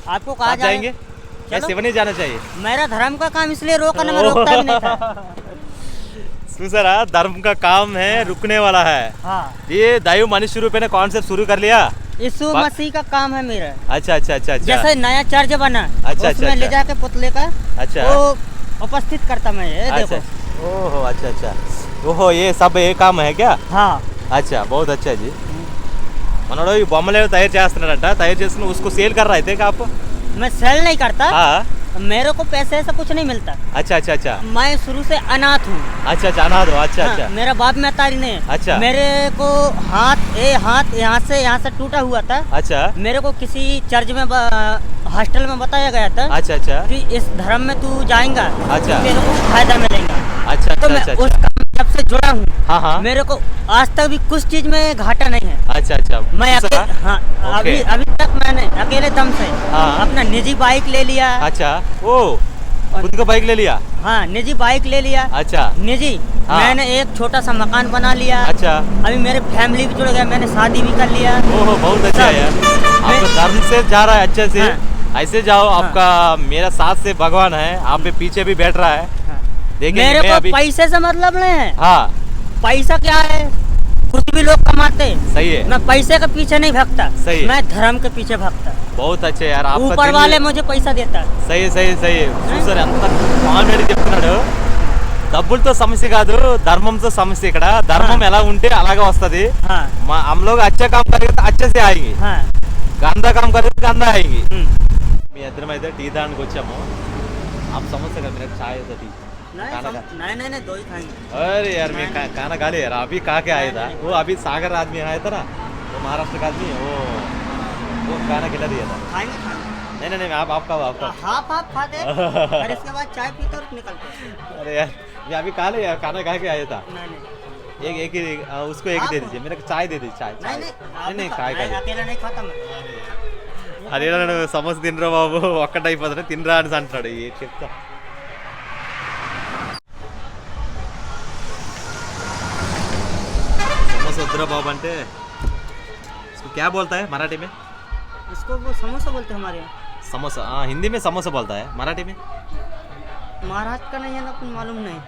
आपको कहा आप जाएंगे क्या चलो। सिवनी जाना चाहिए मेरा धर्म का काम इसलिए रोका ना मैं रोकता भी नहीं था सुसरा धर्म का काम है रुकने वाला है हाँ ये दैव मनुष्य रूप ने कॉन्सेप्ट शुरू कर लिया यीशु मसीह का काम है मेरा अच्छा अच्छा अच्छा अच्छा जैसे नया चर्च बना अच्छा, उसमें अच्छा। ले जाके पुतले का अच्छा वो उपस्थित करता मैं ये अच्छा देखो ओहो अच्छा अच्छा ओहो ये सब ये काम है क्या हाँ अच्छा बहुत अच्छा जी మనోడు ఈ బొమ్మలు తయారు చేస్తున్నాడట తయారు చేసుకుని उसको सेल कर रहे थे क्या आप मैं सेल नहीं करता हाँ मेरे को पैसे से कुछ नहीं मिलता अच्छा अच्छा अच्छा मैं शुरू से अनाथ हूँ अच्छा अच्छा अनाथ हो अच्छा हाँ, अच्छा मेरा बाप महतारी ने अच्छा। मेरे को हाथ यहाँ से टूटा हुआ था अच्छा मेरे को किसी चर्च में हॉस्टल में बताया गया था अच्छा अच्छा कि इस धर्म में तू जाएगा अच्छा। तेरे को फायदा मिलेगा अच्छा तो अच्छा मैं अच्छा उस काम में जब से जुड़ा हूँ हाँ हाँ मेरे को आज तक भी कुछ चीज में घाटा नहीं है अच्छा अच्छा मैं दूसरा? हाँ ओके। अभी तक मैंने अकेले दम से हाँ। अपना निजी बाइक ले लिया अच्छा ओ खुद का बाइक ले लिया हाँ निजी बाइक ले लिया अच्छा निजी हाँ। मैंने एक छोटा सा मकान बना लिया अच्छा अभी मेरे फैमिली भी जुड़ गया मैंने शादी भी कर लिया ओहो बहुत अच्छा है यार आपका धर्म से जा रहा है अच्छे से हाँ। ऐसे जाओ आपका मेरा साथ से भगवान है आप पे पीछे भी बैठ रहा है हाँ। देखिए मेरे मैं को अभी पैसे से मतलब नहीं है हाँ पैसा क्या है कुछ भी लोग कमाते सही है मैं पैसे के पीछे नहीं भागता सही है। मैं धर्म के पीछे भागता बहुत अच्छे यार आपका ऊपर दिल- वाले मुझे पैसा देता సही సही సही చూసారు ఎంత కాన్ఫిడెంట్ చెప్తున్నాడు డబ్బులతో సమస్య కాదు ధర్మంతో సమస్య ఇక్కడ ధర్మం ఎలా ఉంటే అలాగే వస్తది हाँ हम लोग अच्छा काम करेंगे तो अच्छे से आएंगे हाँ गंदा काम करेंगे तो गंदा आएंगे हम्म। మీ ఇద్దరం అయితే టీ దానికి వచ్చాము आप समझ सकते मेरा चाय होता टी खाना खा नहीं दो ही खाएंगे अरे यार मैं खाना खा लिया यार अभी खा के आया था वो अभी सागर आदमी आया था ना वो महाराष्ट्र का आदमी वो खाना खिला दिया था खाएंगे नहीं नहीं आपका हाफ हाफ खाते और इसके बाद चाय पीते और निकलते अरे यार मैं अभी खा लिया खाना खा के आया था नहीं एक ही उसको एक दे दीजिए मेरे को चाय दे दीजिए चाय चाय नहीं काय मैं अकेला नहीं खाता मैं అదే నన్ను సమస్య తినరా బాబు ఒక్కటైపోతున్నా తినరా అని అంటున్నాడు ఏ చెప్తా సమస్య వద్దురా బాబు అంటే क्या बोलता है मराठी में इसको वो समोसा बोलते हैं हमारे यहाँ समोसा हाँ हिंदी में समोसा बोलता है मराठी में महाराष्ट्र का नहीं है ना कुछ मालूम नहीं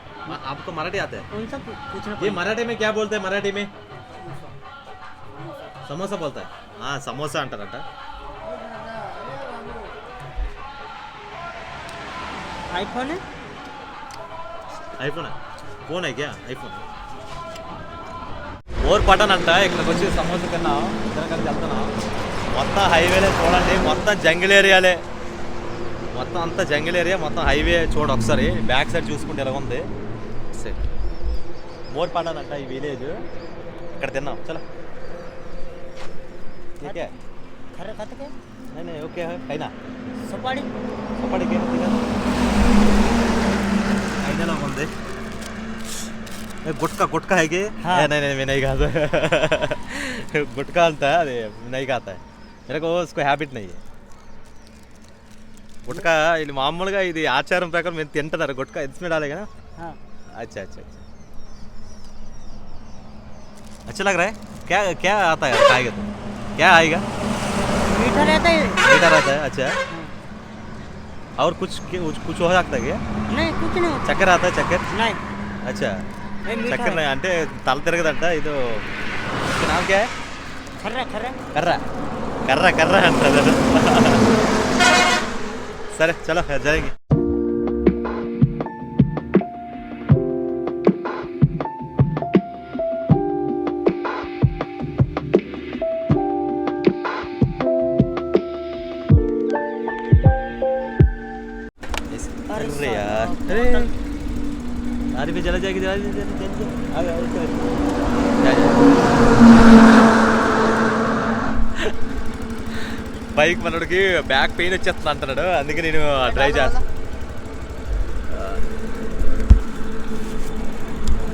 आपको मराठी आता है उनसे पूछना ये पड़ेगा। मराठी में क्या बोलते हैं मराठी में समोसा बोलता है हाँ समोसा अंटारట आईफोन है ఐఫోన్ ఫోన్ क्या ఐఫోన్ ఓర్ పటన్ అంట ఇక్కడికి వచ్చి సమోసా తిన్నాం ఇద్దరం కలిసి వెళ్తున్నాం మొత్తం హైవేలే చూడండి మొత్తం జంగిల్ ఏరియాలే మొత్తం అంతా జంగిల్ ఏరియా మొత్తం హైవే చూడ ఒకసారి బ్యాక్ సైడ్ చూసుకుంటే ఎలా ఉంది మోర్ పటాన్ అంట ఈ విలేజ్ ఇక్కడ తిన్నాం చలో ठीक है खरे खाते क्या नहीं नहीं ओके है खाई ना सुपारी सपाटी के खाईना ఉంది गुटका गुटका है कि हाँ। नहीं नहीं मैं नहीं खाता गुटका आता है अरे नहीं खाता है मेरे को उसको हैबिट नहीं है गुटका ఇది మామూలుగా ఇది ఆచారం ప్రకారం మేము తింటున్నారు గుట్కా इसमें डालेगा ना हाँ अच्छा अच्छा अच्छा अच्छा लग रहा है क्या क्या आता है खाएगा तो क्या आएगा मीठा रहता है मीठा रहता है अच्छा और कुछ कुछ हो सकता है क्या नहीं कुछ नहीं होता చక్కెర आता है చక్కెర नहीं अच्छा ये मीठा చక్కెర है। అంటే తల తిరగదంట ఇది इसका नाम क्या है खर्रा खर्रा కర్ర కర్ర కర్ర అంటారు సరే చలో जाएंगे अरे यार अरे अरे भी चला जाएगी బైక్ మనోడికి బ్యాక్ పెయిన్ వచ్చేస్తుంది అంటున్నాడు అందుకే నేను డ్రైవ్ చేస్తాను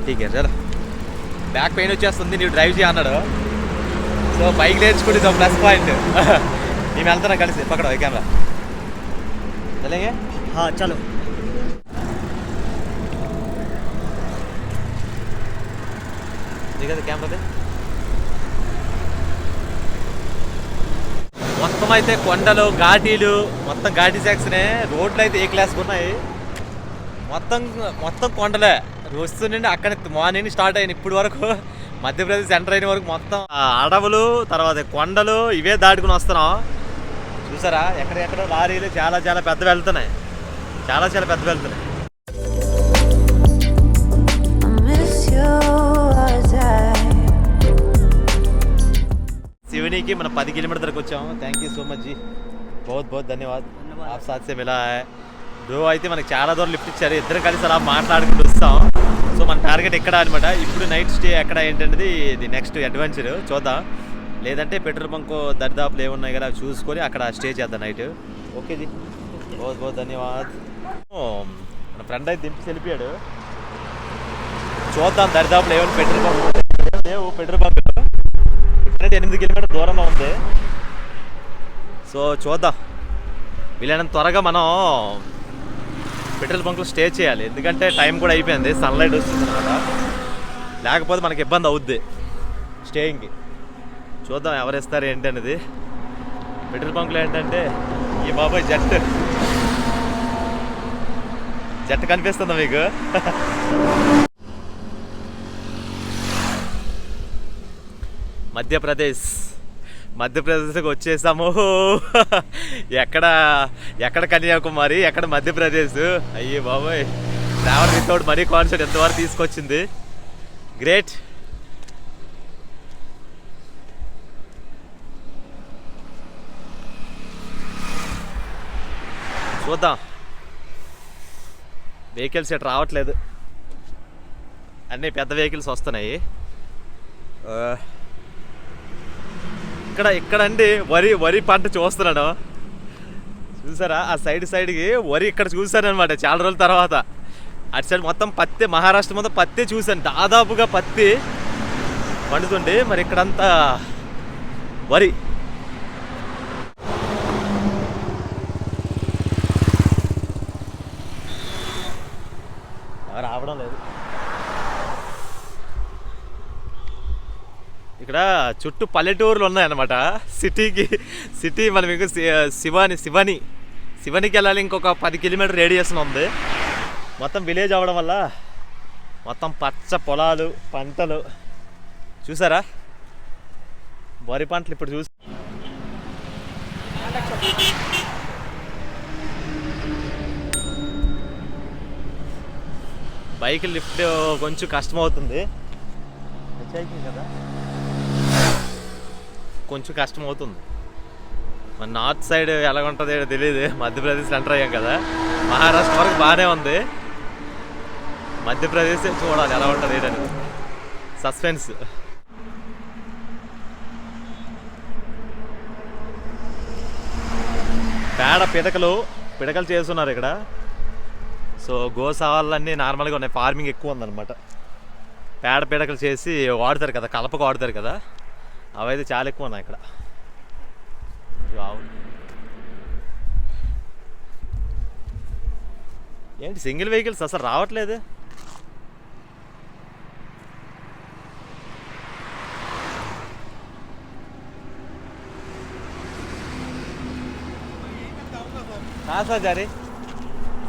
ठीक है चलो బ్యాక్ పెయిన్ వచ్చేస్తుంది, నీవు డ్రైవ్ చేయ అన్నాడు. సో బైక్ నేర్చుకుంటే ఇది ప్లస్ పాయింట్. మేము వెళ్తున్నాం కలిసి పక్కన కెమెరా చలేంగే. हाँ चलो. దిగదు కెమెరాది. మొత్తం అయితే కొండలు ఘాటీలు మొత్తం ఘాటీ సెక్షనే. రోడ్లు అయితే ఏ క్లాస్కి ఉన్నాయి, మొత్తం మొత్తం కొండలే. వస్తుండే అక్కడ మార్నింగ్ స్టార్ట్ అయిన ఇప్పుడు వరకు మధ్యప్రదేశ్ ఎంటర్ అయిన వరకు మొత్తం అడవులు తర్వాత కొండలు ఇవే దాటుకుని వస్తున్నాం. చూసారా ఎక్కడెక్కడ లారీలు చాలా చాలా పెద్ద వెళ్తున్నాయి, చాలా చాలా పెద్ద వెళ్తున్నాయి. सिवनी మనం 10 किलोमीटर तक వచ్చాము. Thank you so much ji, बहुत बहुत धन्यवाद. आप साथ से मिला है. బ్రో అయితే మనకి చాలా దూరం లిఫ్ట్ ఇచ్చారు, ఇద్దరం కలిసి అలా మాట్లాడుకుంటూ వస్తాం. సో మన టార్గెట్ ఎక్కడ అనమాట. ఇప్పుడు నైట్ స్టే ఎక్కడ ఏంటనేది ఇది నెక్స్ట్ అడ్వెంచర్ చూద్దాం. లేదంటే పెట్రోల్ బంక్ దరిదాపులు ఏమున్నాయి కదా అవి చూసుకొని అక్కడ స్టే చేద్దాం నైట్. ఓకే జీ, बहुत बहुत धन्यवाद. మన ఫ్రెండ్ అయితే దింపి వెళ్ళిపోయాడు. చూద్దాం దరిదాపులు ఏమైనా పెట్రోల్ బంక్ లేవు. పెట్రోల్ బంక్ ఇక్కడైతే 8 కిలోమీటర్ దూరంలో ఉంది. సో చూద్దాం, వీలైనంత త్వరగా మనం పెట్రోల్ బంక్లో స్టే చేయాలి. ఎందుకంటే టైం కూడా అయిపోయింది, సన్లైట్ వస్తుంది అనమాట. లేకపోతే మనకి ఇబ్బంది అవుద్ది స్టేయింగ్కి. చూద్దాం ఎవరు ఇస్తారు ఏంటి అనేది. పెట్రోల్ బంక్లో ఏంటంటే ఈ బాబాయ్ జట్టు కనిపిస్తుందా మీకు? మధ్యప్రదేశ్కి వచ్చేసాము. ఎక్కడ కన్యాకుమారి, ఎక్కడ మధ్యప్రదేశ్. అయ్యే బాబోయ్, ట్రావెల్ వితౌట్ మనీ కాన్సెప్ట్ ఎంతవరకు తీసుకొచ్చింది. గ్రేట్. చూద్దాం, వెహికల్స్ ఎటు రావట్లేదు, అన్నీ పెద్ద వెహికల్స్ వస్తున్నాయి. ఇక్కడ అండి వరి పంట చూస్తున్నాను. చూసారా ఆ సైడ్కి వరి ఇక్కడ చూసాను అనమాట చాలా రోజుల తర్వాత. అటు సైడ్ మొత్తం పత్తి, మహారాష్ట్ర మొత్తం పత్తి చూశాను, దాదాపుగా పత్తి పండుతుండే. మరి ఇక్కడంతా వరి. రావడం లేదు. ఇక్కడ చుట్టూ పల్లెటూరులు ఉన్నాయన్నమాట. సిటీ మనం ఇంకా శివానికి వెళ్ళాలి, ఇంకొక 10 కిలోమీటర్ రేడియస్ ఉంది. మొత్తం విలేజ్ అవ్వడం వల్ల మొత్తం పచ్చ పొలాలు, పంటలు. చూసారా వరి పంటలు ఇప్పుడు చూసి. బైక్ లిఫ్ట్ కొంచెం కష్టమవుతుంది కదా, కొంచెం కష్టం అవుతుంది. మన నార్త్ సైడ్ ఎలా ఉంటుంది తెలియదు. మధ్యప్రదేశ్ ఎంటర్ అయ్యాం కదా, మహారాష్ట్ర వరకు బాగానే ఉంది. మధ్యప్రదేశ్ చూడాలి ఎలా ఉంటుంది ఏంటని, సస్పెన్స్. పేడ పిడకలు చేస్తున్నారు ఇక్కడ. సో గోసవాళ్ళన్నీ నార్మల్గా ఉన్నాయి, ఫార్మింగ్ ఎక్కువ ఉందన్నమాట. పేడ పిడకలు చేసి వాడతారు కదా, కలపకు వాడతారు కదా, అవైతే చాలా ఎక్కువ ఉన్నాయి ఇక్కడ. ఏంటి సింగిల్ వెహికల్స్ అసలు రావట్లేదు. సార్ జారీ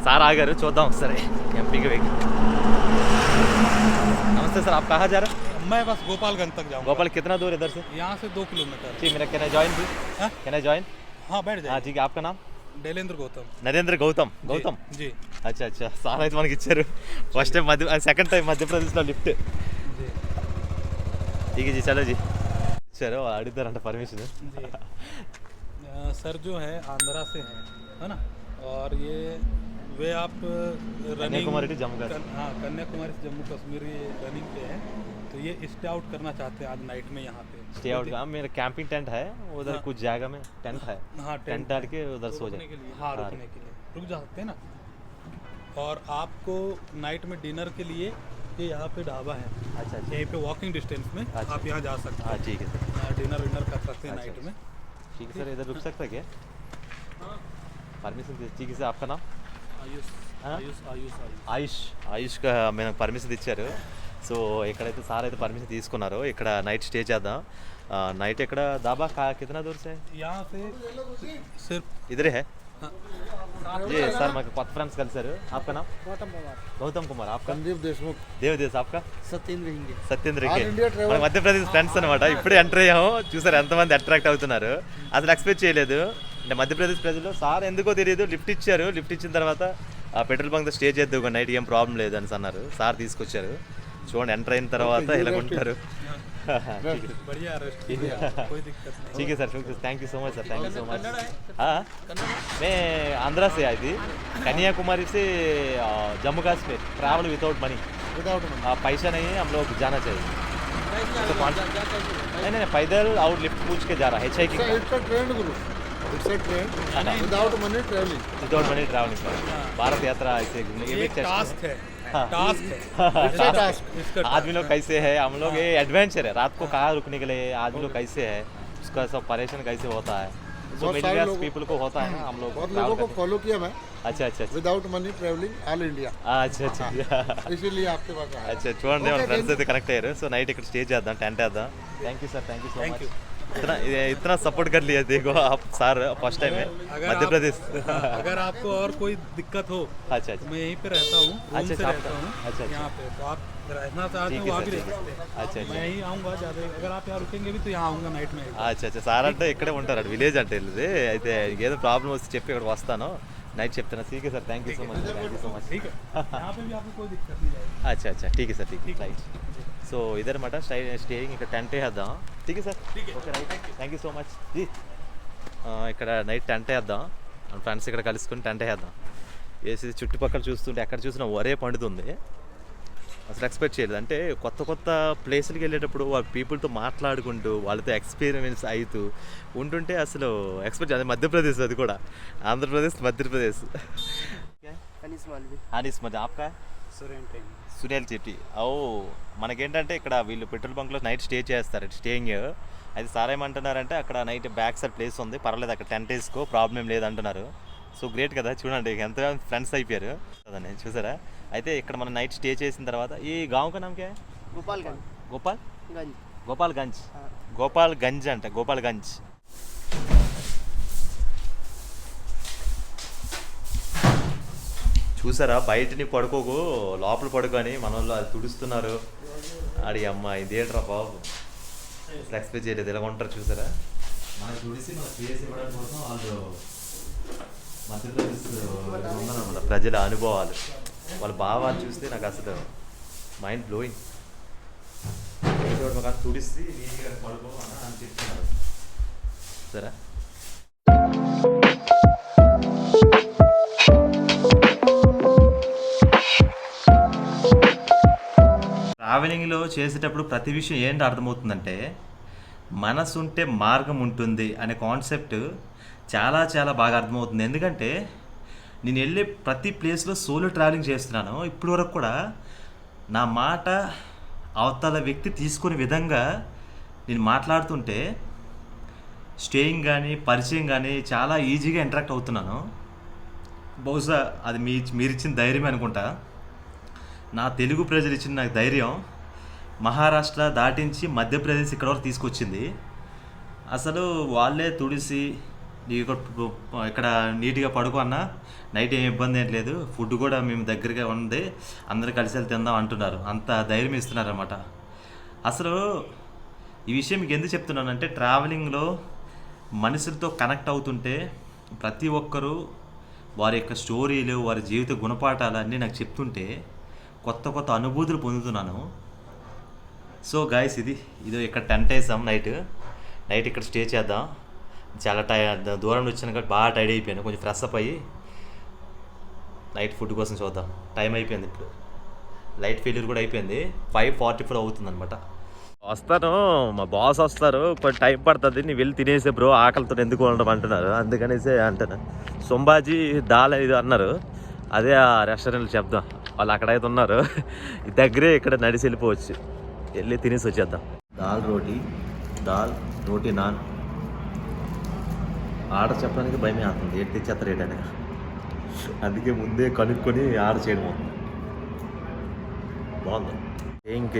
సార్ ఆగారు, చూద్దాం ఒకసారి ఎంపీకి వెహికల్. नमस्ते सर, आप कहाँ जा रहे हैं? मैं बस गोपालगंज तक जाऊँगा. गोपाल कितना दूर इधर से? यहाँ से 2 किलोमीटर. जी मेरा कैन आई ज्वाइन भी? Can I join? हाँ बैठ जाइए. हाँ ठीक है. आपका नाम? डैलेंद्र गौतम. नरेंद्र गौतम. जी. अच्छा సార్ అయితే మనకి ఇచ్చారు. ఫస్ట్ టైం సెకండ్ టైం మధ్యప్రదేశ్లో లిఫ్ట్. ठीक है जी, चलो जी. चलो అడుగుతారంట పర్మిషన్. सर जो है आंध्रा से है ना, और ये वे आप कन्याकुमारी से जम्मू कश्मीर. हाँ कन्याकुमारी से जम्मू कश्मीर ये रनिंग पे है. तो ये स्टे आउट करना चाहते हैं आज नाइट में यहाँ पे. स्टे आउट का मेरा कैंपिंग टेंट है उधर. हाँ. कुछ जगह में टेंट है. हाँ टेंट डाल के उधर सो जाए. हाँ रुकने के लिए रुक जा सकते हैं ना. और आपको नाइट में डिनर के लिए ये यहाँ पे ढाबा है, अच्छा अच्छा यहीं पे वॉकिंग डिस्टेंस में अच्छा। आप यहाँ जा सकते हाँ हैं, ठीक है सर यहाँ डिनर विनर कर सकते हैं अच्छा, नाइट में। ठीक है सर इधर रुक सकता है क्या परमिशन ठीक है सर आपका नाम आयुष हाँ? आयुष आयुष आयुष ఆయుష్ ఆయుష్గా మేము పర్మిషన్ ఇచ్చారు సో ఇక్కడైతే సార్ అయితే పర్మిషన్ తీసుకున్నారు ఇక్కడ నైట్ స్టే చేద్దాం నైట్ ఇక్కడ దాబా కిतना दूर से है? यहाँ से सिर्फ इधर है हाँ, जी सर మాకు కొత్త ఫ్రెండ్స్ కలిసారు आपका नाम గౌతమ్ కుమార్ आपका संदीप देशमुख దేవదేశ్ आपका Satyendra Hinge Satyendra all India travel మన మధ్యప్రదేశ్ ఫ్రెండ్స్ అనమాట ఇప్పుడే ఎంటర్ అయ్యాము చూసారు ఎంతమంది అట్రాక్ట్ అవుతున్నారు అసలు ఎక్స్పెక్ట్ చేయలేదు అంటే మధ్యప్రదేశ్ ప్రజలు సార్ ఎందుకో తెలియదు లిఫ్ట్ ఇచ్చారు లిఫ్ట్ ఇచ్చిన తర్వాత ఆ పెట్రోల్ బంక్ స్టే చేద్దాం నైట్ ఏం ప్రాబ్లం లేదు అని అన్నారు సార్ తీసుకొచ్చారు చూడండి ఎంటర్ అయిన తర్వాత ఇలా ఉంటారు बढ़िया रेस्ट कोई दिक्कत नहीं। ठीक है sir thank you so much sir thank you so much हाँ मैं आंध्रा से आई थी कन्याकुमारी से Jammu Kashmir travel without money without पैसा नहीं है हम लोग जाना चाहिए तो नहीं नहीं पैदल और लिफ्ट पूछ के जा रहा है HIK का it's a trend Guru it's a trend without money travelling without money travelling Bharat यात्रा ऐसे घूमने ये भी एक टास्क है हाँ। टास्क है इट्स अ टास्क इसका आदमी लोग कैसे है हम लोग ये एडवेंचर है रात को कहाँ रुकने के लिए आदमी लोग कैसे है उसका सब परेशान कैसे होता है सो बहुत मिडिल सारे क्लास लोग- पीपल को होता है ना हम लोग बहुत travel लोगों को करते फॉलो किया मैं हैं। अच्छा अच्छा अच्छा without money travelling all India अच्छा अच्छा इसीलिए आपके पास आया अच्छा చూడండి మన Okay, ఫ్రెండ్స్ thank అయితే కనెక్ట్ అయ్యారు సో నైట్ ఇక్కడ స్టే చేద్దాం టెంట్ వేద్దాం thank you sir thank you so much इतना सपोर्ट कर लिया देखो आप सर फर्स्ट टाइम है अगर मध्य आप- प्रदेश अगर आपको और कोई दिक्कत हो अच्छा तो अच्छा मैं यहीं पे रहता हूँ, रूम अच्छा, से अच्छा, रहता हूँ अच्छा, अच्छा। यहाँ पे, तो आप रहना चाहते ठीक हो है वहाँ सर, भी रह ठीक है। सकते हैं। अच्छा, अच्छा। मैं यहीं आऊँगा ज़्यादा, अगर आप यहाँ रुकेंगे भी तो यहाँ आऊँगा नाइट में। అచ్చా అచ్చా సార్ అంటే ఇక్కడే ఉంటారు విలేజ్ అంటే వెళ్ళేది అయితే ఏదో ప్రాబ్లం వస్తే చెప్పి ఇక్కడ వస్తాను నైట్ చెప్తాను ठीक है sir thank you so much thank you so much ठीक है, यहाँ पे भी आपको कोई दिक्कत नहीं आएगी। अच्छा अच्छा ठीक है सर ठीक है రైట్ సో ఇదన్నమాట స్టేయింగ్ ఇక్కడ టెంట్ వేద్దాం ठीक है sir okay right thank you so much ji ఇక్కడ నైట్ టెంట్ వేద్దాం మన ఫ్రెండ్స్ ఇక్కడ కలుసుకుని టెంట్ వేద్దాం వేసి చుట్టుపక్కల చూస్తుంటే ఎక్కడ చూసినా ఒరే పండుతుంది అసలు ఎక్స్పెక్ట్ చేయలేదు అంటే కొత్త కొత్త ప్లేసులకి వెళ్ళేటప్పుడు వాళ్ళ పీపుల్తో మాట్లాడుకుంటూ వాళ్ళతో ఎక్స్పీరియన్స్ అవుతూ ఉంటుంటే అసలు ఎక్స్పెక్ట్ అది మధ్యప్రదేశ్ అది కూడా ఆంధ్రప్రదేశ్ మధ్యప్రదేశ్ అనిస్ మరి ఆప్కా సునీల్ చెట్టి ఓ మనకేంటంటే ఇక్కడ వీళ్ళు పెట్రోల్ బంక్లో నైట్ స్టే చేస్తారు స్టేయింగ్ అయితే సార్ ఏమంటున్నారంటే అక్కడ నైట్ బ్యాక్ సైడ్ ప్లేస్ ఉంది పర్వాలేదు అక్కడ టెంట్ వేసుకో ప్రాబ్లం ఏం లేదు అంటున్నారు సో గ్రేట్ కదా చూడండి ఎంత ఫ్రెండ్స్ అయిపోయారు కదండి చూసారా అయితే ఇక్కడ మనం నైట్ స్టే చేసిన తర్వాత ఈ గాँव का नाम क्या है गोपालगंज గోపాల్ गंज గోపాల్గంజ్ గోపాల్గంజ్ అంట గోపాల్గంజ్ చూసారా బయటని పడుకోకు లోపల పడుకొని మన వాళ్ళు అది తుడుస్తున్నారు ఆడి అమ్మ ఇదేంట్రా బాబు ఎక్స్పెక్ట్ చేయలేదు ఇలా ఉంటారు చూసారా మనకు తుడిసి మన స్పేస్ ఇవ్వడం కోసం వాళ్ళు మధ్యప్రదేశ్ ఉందన్నమాట ప్రజల అనుభవాలు వాళ్ళ భావాలు చూస్తే నాకు అసలు మైండ్ బ్లోయింగ్ మాకు తుడిసి నీట్గా పడుకో అని చెప్తున్నారు సరే ట్రావెలింగ్లో చేసేటప్పుడు ప్రతి విషయం ఏంటి అర్థమవుతుందంటే మనసు ఉంటే మార్గం ఉంటుంది అనే కాన్సెప్ట్ చాలా చాలా బాగా అర్థమవుతుంది ఎందుకంటే నేను వెళ్ళే ప్రతి ప్లేస్లో సోలో ట్రావెలింగ్ చేస్తున్నాను ఇప్పటి వరకు కూడా నా మాట అవతల వ్యక్తి తీసుకునే విధంగా నేను మాట్లాడుతుంటే స్టేయింగ్ కానీ పరిచయం కానీ చాలా ఈజీగా ఇంటరాక్ట్ అవుతున్నాను బహుశా అది మీరిచ్చిన ధైర్యం అనుకుంటా నా తెలుగు ప్రజలు ఇచ్చిన నాకు ధైర్యం మహారాష్ట్ర దాటించి మధ్యప్రదేశ్ ఇక్కడ వరకు తీసుకొచ్చింది అసలు వాళ్ళే తుడిసి ఇక్కడ నీట్గా పడుకున్నా నైట్ ఏం ఇబ్బంది ఏం లేదు ఫుడ్ కూడా మేము దగ్గరగా ఉంది అందరూ కలిసి వెళ్ళి తిందాం అంటున్నారు అంత ధైర్యం ఇస్తున్నారన్నమాట అసలు ఈ విషయం మీకు ఎందుకు చెప్తున్నానంటే ట్రావెలింగ్లో మనుషులతో కనెక్ట్ అవుతుంటే ప్రతి ఒక్కరూ వారి యొక్క స్టోరీలు వారి జీవిత గుణపాఠాలు అన్నీ నాకు చెప్తుంటే కొత్త కొత్త అనుభూతులు పొందుతున్నాను సో గాయస్ ఇది ఇక్కడ టెంట్ వేసాం నైట్ ఇక్కడ స్టే చేద్దాం చాలా దూరం వచ్చాను కాబట్టి బాగా టైడ్ అయిపోయాను కొంచెం ఫ్రెష్ అప్ అయ్యి నైట్ ఫుడ్ కోసం చూద్దాం టైం అయిపోయింది ఇప్పుడు లైట్ ఫెయిల్యూర్ కూడా అయిపోయింది 5:44 అవుతుంది అనమాట వస్తాను మా బాస్ వస్తారు కొంచెం టైం పడుతుంది నీ వెళ్ళి తినేసే బ్రో ఆకలితో ఎందుకు ఉండడం అంటున్నారు అందుకనేసి అంటాను సొంబాజీ దాల్ ఇది అన్నారు అదే ఆ రెస్టారెంట్లో చెప్దాం వాళ్ళు అక్కడైతే ఉన్నారు. దగ్గరే ఇక్కడ నడిచి వెళ్ళిపోవచ్చు. వెళ్ళి తినేసి వచ్చేద్దాం. దాల్ రోటీ నాన్ ఆర్డర్ చెప్పడానికి భయమే అవుతుంది. ఏంటి తెచ్చేస్తారు ఏంటని, అందుకే ముందే కనుక్కొని ఆర్డర్ చేయడం అవుతుంది. బాగుంది. ఇంక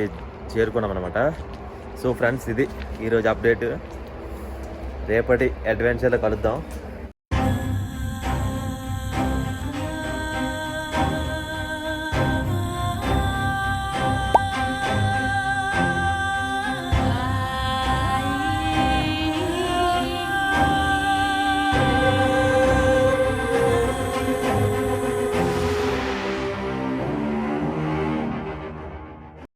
చేరుకున్నాం అనమాట. సో ఫ్రెండ్స్, ఇది ఈరోజు అప్డేట్. రేపటి అడ్వెంచర్లో కలుద్దాం.